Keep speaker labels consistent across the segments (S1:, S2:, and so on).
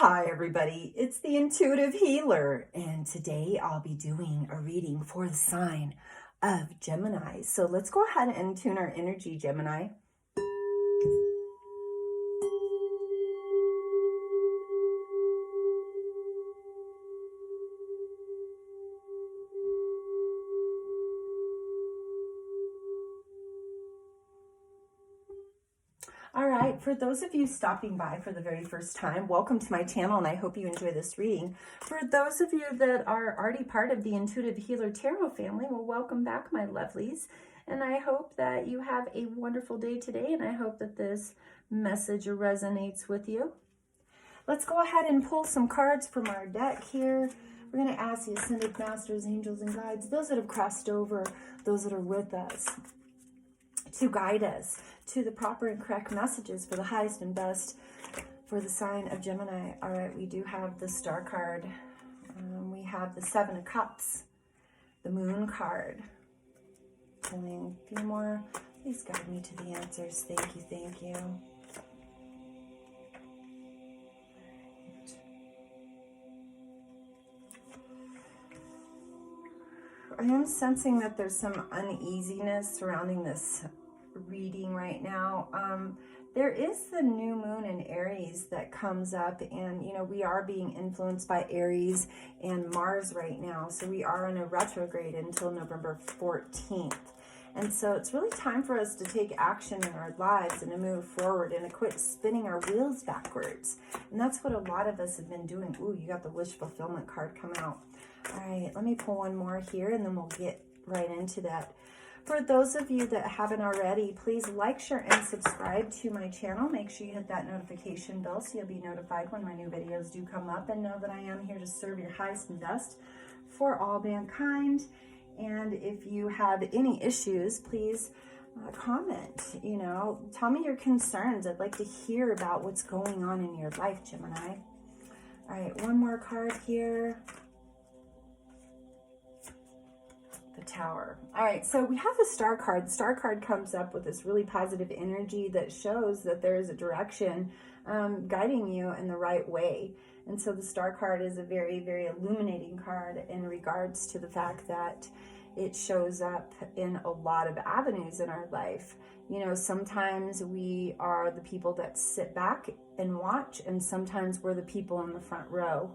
S1: Hi everybody, it's the Intuitive Healer, and today I'll be doing a reading for the sign of Gemini. So let's go ahead and tune our energy, Gemini. All right, for those of you stopping by for the very first time, welcome to my channel, and I hope you enjoy this reading. For those of you that are already part of the Intuitive Healer Tarot family, well, welcome back, my lovelies. And I hope that you have a wonderful day today, and I hope that this message resonates with you. Let's go ahead and pull some cards from our deck here. We're going to ask the Ascended Masters, Angels, and Guides, those that have crossed over, those that are with us, to guide us to the proper and correct messages for the highest and best for the sign of Gemini. All right, we do have the Star card. We have the Seven of Cups, the Moon card. Pulling a few more. Please guide me to the answers. Thank you, thank you. I am sensing that there's some uneasiness surrounding this reading right now. There is the new moon in Aries that comes up, and you know, we are being influenced by Aries and Mars right now, so we are in a retrograde until November 14th. And so it's really time for us to take action in our lives and to move forward and to quit spinning our wheels backwards. And that's what a lot of us have been doing. Ooh, you got the wish fulfillment card come out. All right, let me pull one more here and then we'll get right into that. For those of you that haven't already, please like, share, and subscribe to my channel. Make sure you hit that notification bell so you'll be notified when my new videos do come up, and know that I am here to serve your highest and best for all mankind. And if you have any issues, please comment, you know, tell me your concerns. I'd like to hear about what's going on in your life, Gemini. All right, one more card here. The Tower. All right, so we have the Star card. The Star card comes up with this really positive energy that shows that there is a direction guiding you in the right way. And so the Star card is a very, very illuminating card in regards to the fact that it shows up in a lot of avenues in our life. You know, sometimes we are the people that sit back and watch, and sometimes we're the people in the front row.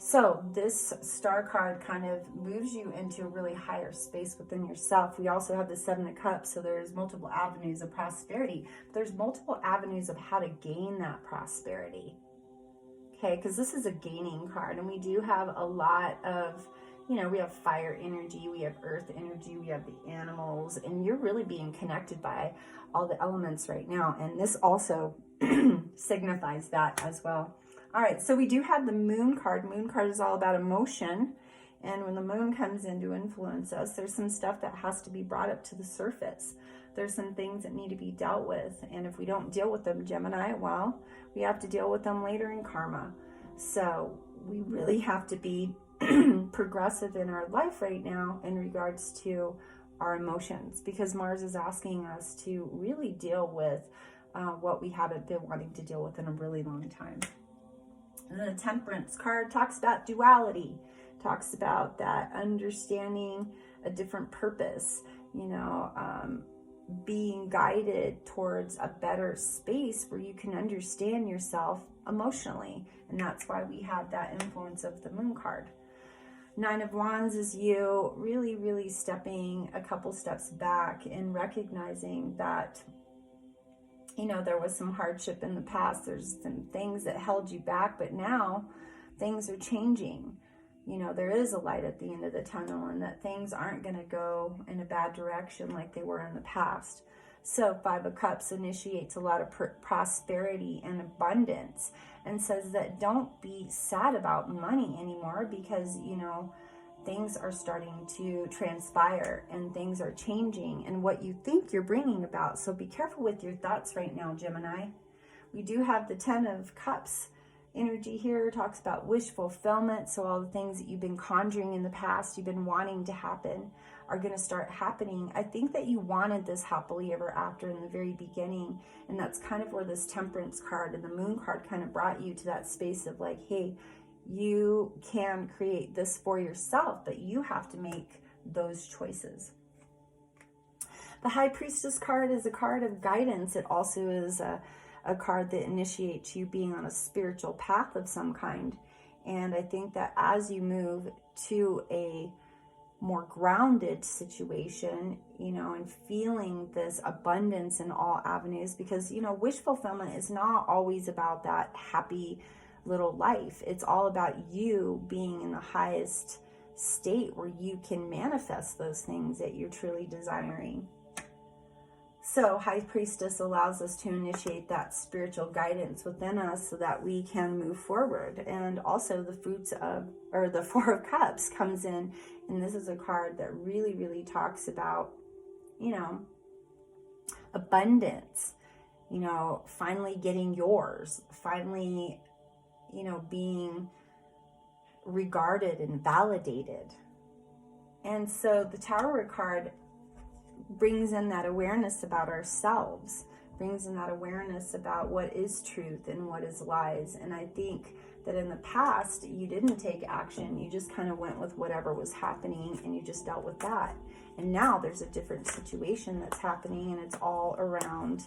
S1: So this Star card kind of moves you into a really higher space within yourself. We also have the Seven of Cups, so there's multiple avenues of prosperity. But there's multiple avenues of how to gain that prosperity. Okay, because this is a gaining card, and we do have a lot of, you know, we have fire energy, we have earth energy, we have the animals, and you're really being connected by all the elements right now. And this also signifies that as well. All right, so we do have the Moon card. Moon card is all about emotion. And when the moon comes in to influence us, there's some stuff that has to be brought up to the surface. There's some things that need to be dealt with. And if we don't deal with them, Gemini, well, we have to deal with them later in karma. So we really have to be progressive in our life right now in regards to our emotions, because Mars is asking us to really deal with what we haven't been wanting to deal with in a really long time. And then the Temperance card talks about duality, talks about that understanding a different purpose, you know, being guided towards a better space where you can understand yourself emotionally. And that's why we have that influence of the Moon card. Nine of Wands is you really, really stepping a couple steps back and recognizing that, you know, there was some hardship in the past. There's some things that held you back, but now things are changing. You know, there is a light at the end of the tunnel, and that things aren't going to go in a bad direction like they were in the past. So Five of Cups initiates a lot of prosperity and abundance, and says that don't be sad about money anymore, because, you know, things are starting to transpire and things are changing and what you think you're bringing about. So be careful with your thoughts right now, Gemini. We do have the Ten of Cups energy here. Talks about wish fulfillment. So all the things that you've been conjuring in the past, you've been wanting to happen, are going to start happening. I think that you wanted this happily ever after in the very beginning, and that's kind of where this Temperance card and the Moon card kind of brought you to that space of like, hey, you can create this for yourself, but you have to make those choices. The High Priestess card is a card of guidance. It also is a card that initiates you being on a spiritual path of some kind. And I think that as you move to a more grounded situation, you know, and feeling this abundance in all avenues, because, you know, wish fulfillment is not always about that happy little life. It's all about you being in the highest state where you can manifest those things that you're truly desiring. So High Priestess allows us to initiate that spiritual guidance within us so that we can move forward. And also the fruits of, or the Four of Cups comes in, and this is a card that really, really talks about, you know, abundance, you know, finally getting yours, finally, you know, being regarded and validated. And so the Tower card brings in that awareness about ourselves, brings in that awareness about what is truth and what is lies. And I think that in the past, you didn't take action. You just kind of went with whatever was happening and you just dealt with that. And now there's a different situation that's happening, and it's all around,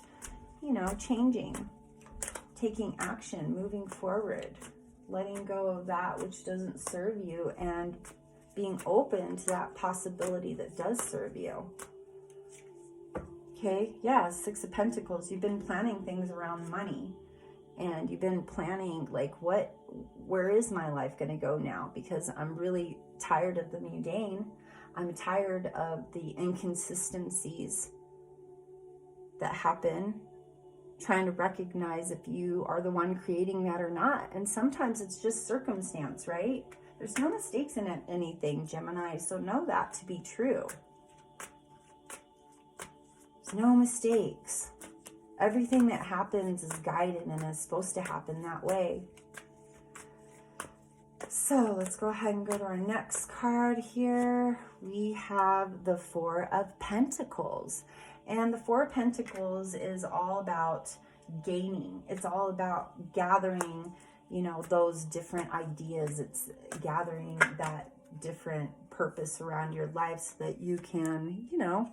S1: you know, changing, taking action, moving forward, letting go of that which doesn't serve you and being open to that possibility that does serve you. Okay, yeah, Six of Pentacles. You've been planning things around money, and you've been planning like, where is my life going to go now? Because I'm really tired of the mundane. I'm tired of the inconsistencies that happen, trying to recognize if you are the one creating that or not. And sometimes it's just circumstance, right? There's no mistakes in anything, Gemini, so know that to be true. There's no mistakes. Everything that happens is guided and is supposed to happen that way. So let's go ahead and go to our next card here. We have the Four of Pentacles. And the Four of Pentacles is all about gaining. It's all about gathering, you know, those different ideas. It's gathering that different purpose around your life so that you can, you know,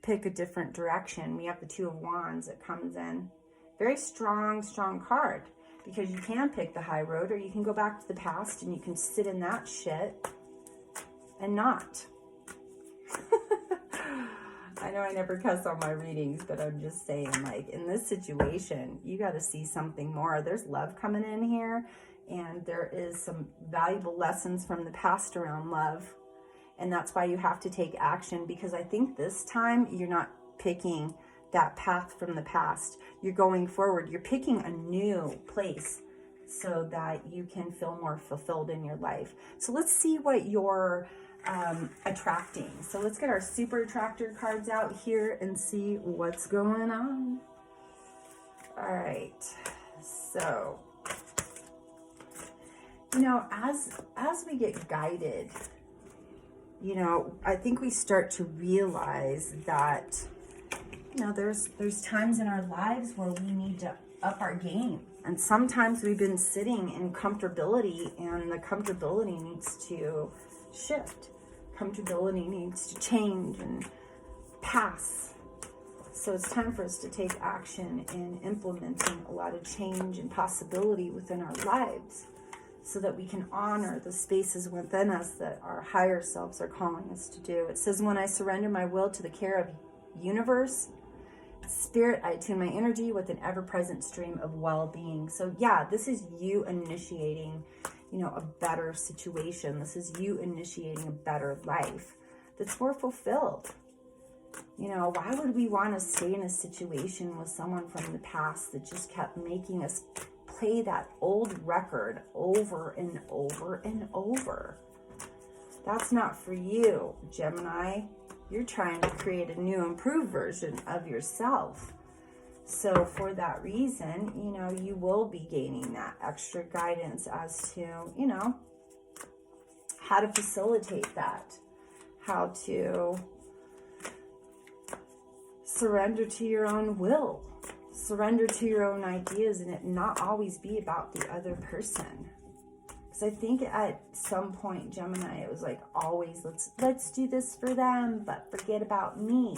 S1: pick a different direction. We have the Two of Wands that comes in. Very strong, strong card, because you can pick the high road, or you can go back to the past and you can sit in that shit and not. I know I never cuss on my readings, but I'm just saying, like, in this situation, you got to see something more. There's love coming in here, and there is some valuable lessons from the past around love. And that's why you have to take action, because I think this time you're not picking that path from the past. You're going forward. You're picking a new place so that you can feel more fulfilled in your life. So let's see what you're attracting. So let's get our super attractor cards out here and see what's going on. All right. So, you know, as we get guided, you know, I think we start to realize that, you know, there's times in our lives where we need to up our game. And sometimes we've been sitting in comfortability, and the comfortability needs to shift. Comfortability needs to change and pass. So it's time for us to take action in implementing a lot of change and possibility within our lives, so that we can honor the spaces within us that our higher selves are calling us to do. It says, when I surrender my will to the care of universe, spirit, I attune my energy with an ever-present stream of well-being. So yeah, this is you initiating, you know, a better situation. This is you initiating a better life that's more fulfilled. You know, why would we want to stay in a situation with someone from the past that just kept making us play that old record over and over and over? That's not for you, Gemini. You're trying to create a new, improved version of yourself. So for that reason, you know, you will be gaining that extra guidance as to, you know, how to facilitate that, how to surrender to your own will, surrender to your own ideas, and it not always be about the other person. Because I think at some point, Gemini, it was like always, let's do this for them, but forget about me.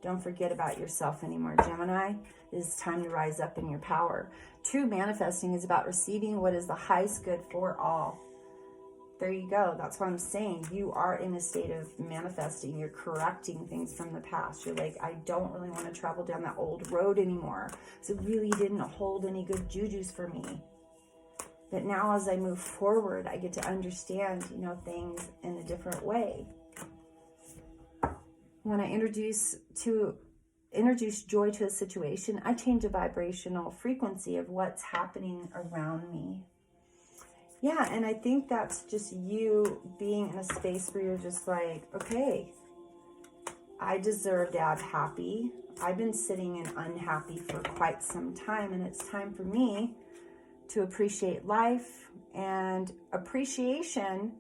S1: Don't forget about yourself anymore, Gemini. It is time to rise up in your power. True manifesting is about receiving what is the highest good for all. There you go. That's what I'm saying. You are in a state of manifesting. You're correcting things from the past. You're like, I don't really want to travel down that old road anymore. So it really didn't hold any good jujus for me. But now as I move forward, I get to understand, things in a different way. When I introduce joy to a situation, I change the vibrational frequency of what's happening around me. Yeah, and I think that's just you being in a space where you're just like, okay, I deserve to have happy. I've been sitting in unhappy for quite some time, and it's time for me to appreciate life. And appreciation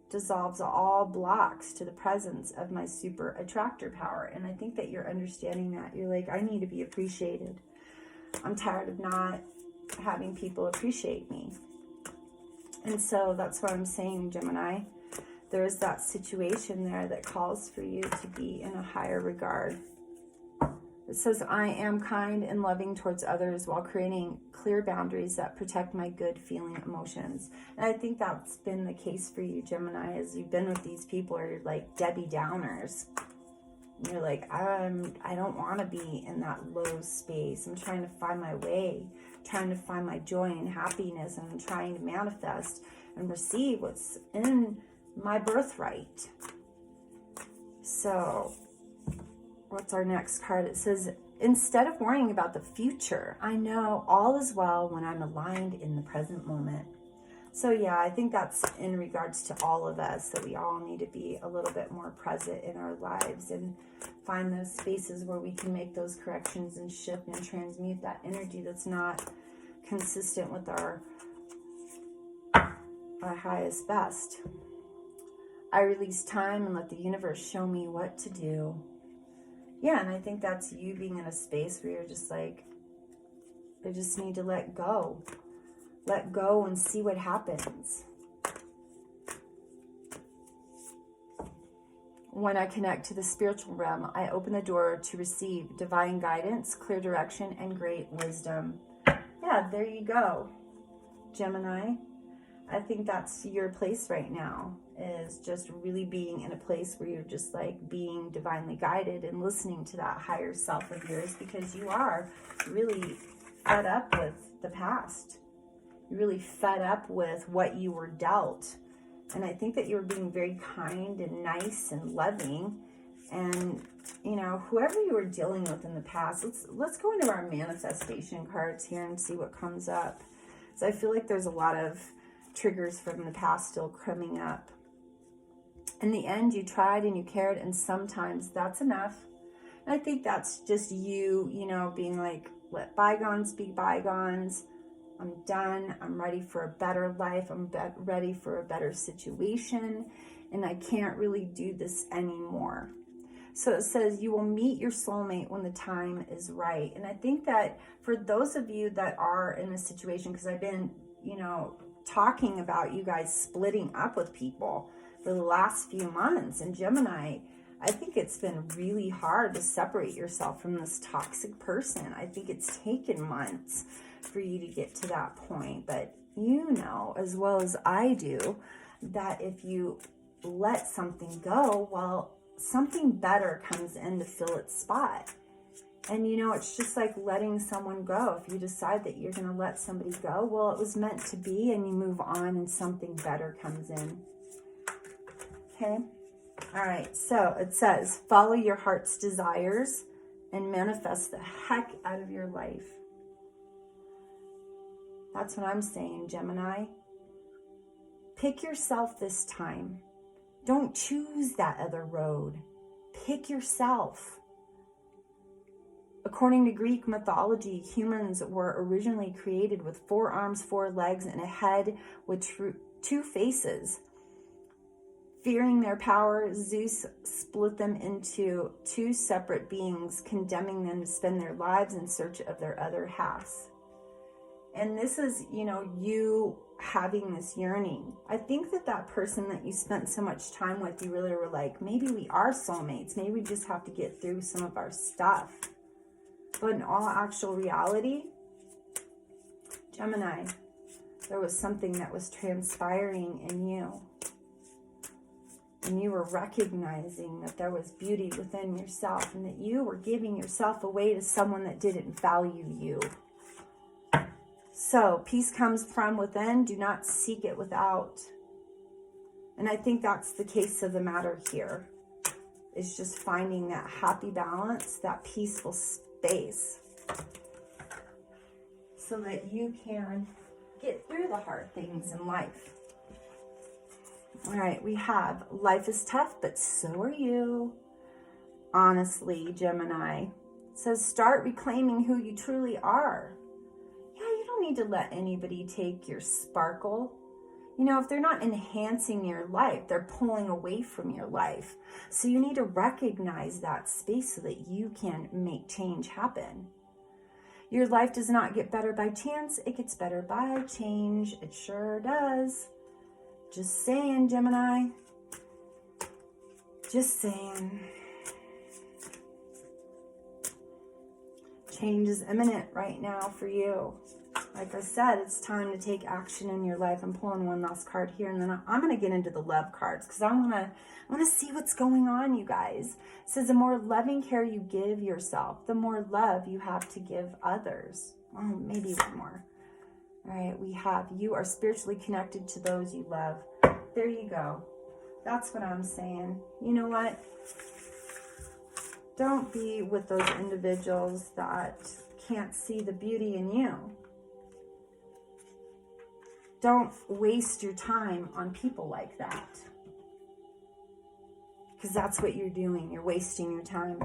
S1: dissolves all blocks to the presence of my super attractor power. And I think that you're understanding that. You're like, I need to be appreciated. I'm tired of not having people appreciate me. And so that's what I'm saying, Gemini. There's that situation there that calls for you to be in a higher regard. It says, I am kind and loving towards others while creating clear boundaries that protect my good feeling emotions. And I think that's been the case for you, Gemini, as you've been with these people who are like Debbie Downers. You're like, I don't want to be in that low space. I'm trying to find my way, trying to find my joy and happiness, and I'm trying to manifest and receive what's in my birthright. So, what's our next card? It says, instead of worrying about the future, I know all is well when I'm aligned in the present moment. So yeah, I think that's in regards to all of us, that we all need to be a little bit more present in our lives and find those spaces where we can make those corrections and shift and transmute that energy that's not consistent with our highest best. I release time and let the universe show me what to do. Yeah, and I think that's you being in a space where you're just like, I just need to let go. Let go and see what happens. When I connect to the spiritual realm, I open the door to receive divine guidance, clear direction, and great wisdom. Yeah, there you go, Gemini. I think that's your place right now, is just really being in a place where you're just like being divinely guided and listening to that higher self of yours, because you are really fed up with the past. You're really fed up with what you were dealt. And I think that you're being very kind and nice and loving. And, whoever you were dealing with in the past, let's go into our manifestation cards here and see what comes up. So I feel like there's a lot of triggers from the past still coming up. In the end, you tried and you cared, and sometimes that's enough. And I think that's just you, being like, let bygones be bygones. I'm done. I'm ready for a better life. I'm ready for a better situation. And I can't really do this anymore. So it says you will meet your soulmate when the time is right. And I think that for those of you that are in a situation, because I've been, talking about you guys splitting up with people for the last few months. And Gemini, I think it's been really hard to separate yourself from this toxic person. I think it's taken months for you to get to that point. But as well as I do, that if you let something go, well, something better comes in to fill its spot. And it's just like letting someone go. If you decide that you're going to let somebody go, well, it was meant to be, and you move on and something better comes in. Okay. All right. So it says, follow your heart's desires and manifest the heck out of your life. That's what I'm saying, Gemini. Pick yourself this time. Don't choose that other road. Pick yourself. According to Greek mythology, humans were originally created with 4 arms, 4 legs, and a head with 2 faces. Fearing their power, Zeus split them into two separate beings, condemning them to spend their lives in search of their other halves. And this is, you having this yearning. I think that person that you spent so much time with, you really were like, maybe we are soulmates. Maybe we just have to get through some of our stuff. But in all actual reality, Gemini, there was something that was transpiring in you. And you were recognizing that there was beauty within yourself and that you were giving yourself away to someone that didn't value you. So peace comes from within. Do not seek it without. And I think that's the case of the matter here. Is just finding that happy balance, that peaceful space. So that you can get through the hard things in life. All right, we have life is tough, but so are you. Honestly, Gemini. It says start reclaiming who you truly are. Yeah, you don't need to let anybody take your sparkle. If they're not enhancing your life, they're pulling away from your life. So you need to recognize that space so that you can make change happen. Your life does not get better by chance. It gets better by change. It sure does. Just saying, Gemini. Just saying. Change is imminent right now for you. Like I said, it's time to take action in your life. I'm pulling one last card here, and then I'm going to get into the love cards because I want to see what's going on, you guys. It says the more loving care you give yourself, the more love you have to give others. Oh, maybe one more. All right, we have you are spiritually connected to those you love. There you go. That's what I'm saying. You know what? Don't be with those individuals that can't see the beauty in you. Don't waste your time on people like that. Because that's what you're doing. You're wasting your time.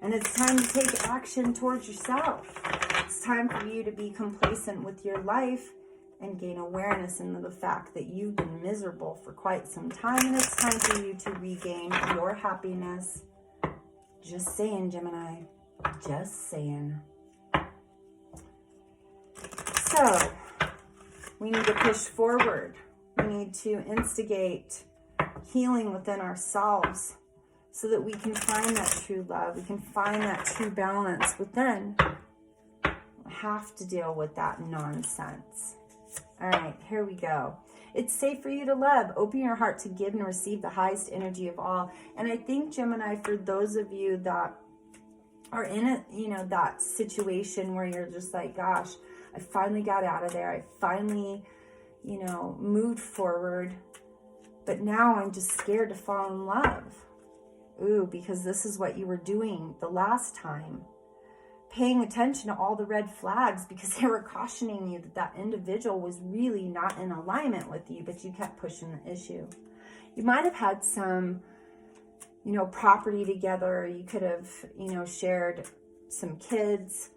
S1: And it's time to take action towards yourself. It's time for you to be complacent with your life and gain awareness into the fact that you've been miserable for quite some time. And it's time for you to regain your happiness. Just saying, Gemini. Just saying. So, we need to push forward. We need to instigate healing within ourselves so that we can find that true love. We can find that true balance within. We have to deal with that nonsense. All right, here we go. It's safe for you to love. Open your heart to give and receive the highest energy of all. And I think, Gemini, for those of you that are in it, that situation where you're just like, gosh, I finally got out of there. I finally, moved forward. But now I'm just scared to fall in love. Ooh, because this is what you were doing the last time. Paying attention to all the red flags because they were cautioning you that individual was really not in alignment with you, but you kept pushing the issue. You might have had some, property together. You could have, shared some kids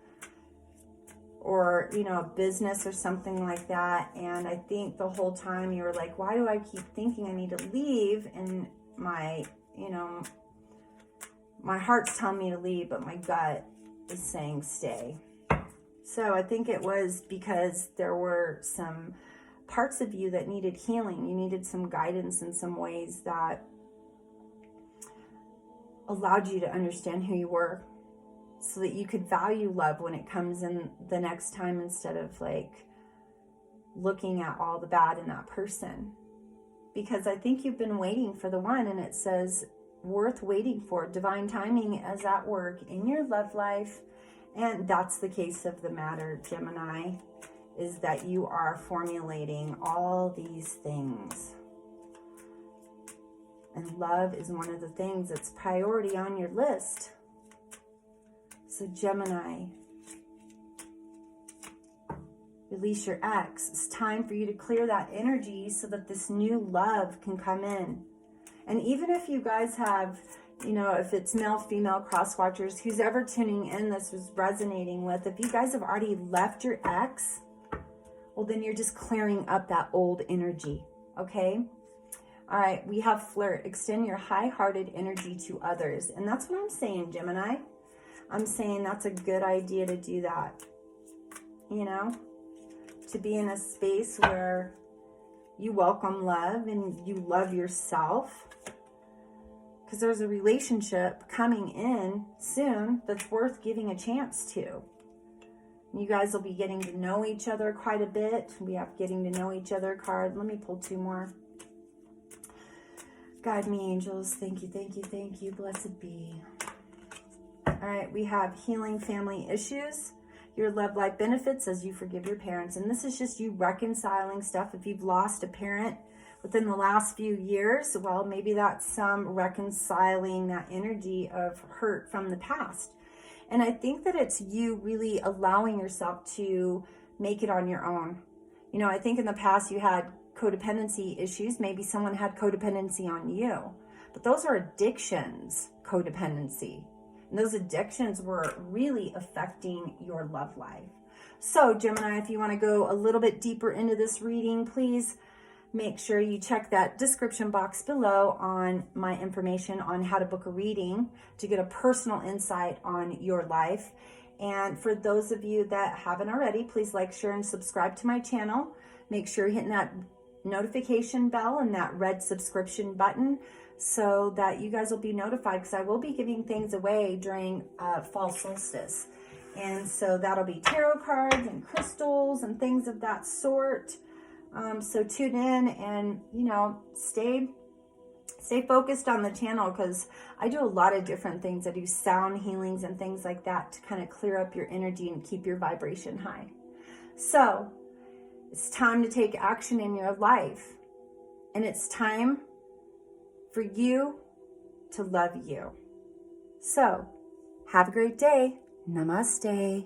S1: or, a business or something like that. And I think the whole time you were like, why do I keep thinking I need to leave? And my heart's telling me to leave, but my gut is saying stay. So I think it was because there were some parts of you that needed healing. You needed some guidance in some ways that allowed you to understand who you were so that you could value love when it comes in the next time instead of like looking at all the bad in that person. Because I think you've been waiting for the one, and it says worth waiting for. Divine timing is at work in your love life. And that's the case of the matter, Gemini, is that you are formulating all these things. And love is one of the things that's priority on your list. So Gemini, release your ex. It's time for you to clear that energy so that this new love can come in. And even if you guys have, if it's male, female, cross watchers, who's ever tuning in, this was resonating with, if you guys have already left your ex, well, then you're just clearing up that old energy, okay? All right, we have flirt. Extend your high-hearted energy to others. And that's what I'm saying, Gemini. I'm saying that's a good idea to do that. You know, to be in a space where you welcome love and you love yourself. Because there's a relationship coming in soon that's worth giving a chance to. You guys will be getting to know each other quite a bit. We have getting to know each other card. Let me pull 2 more. Guide me, angels. Thank you, thank you, thank you. Blessed be. All right, we have healing family issues. Your love life benefits as you forgive your parents. And this is just you reconciling stuff. If you've lost a parent within the last few years, well, maybe that's some reconciling that energy of hurt from the past. And I think that it's you really allowing yourself to make it on your own. You know, I think in the past you had codependency issues. Maybe someone had codependency on you. But those are addictions, codependency. And those addictions were really affecting your love life. So, Gemini, if you want to go a little bit deeper into this reading, please make sure you check that description box below on my information on how to book a reading to get a personal insight on your life. And for those of you that haven't already, please like, share, and subscribe to my channel. Make sure you're hitting that notification bell and that red subscription button so that you guys will be notified, because I will be giving things away during fall solstice. And so that'll be tarot cards and crystals and things of that sort. So tune in and, you know, stay focused on the channel, because I do a lot of different things. I do sound healings and things like that to kind of clear up your energy and keep your vibration high. So it's time to take action in your life. And it's time for you to love you. So have a great day. Namaste.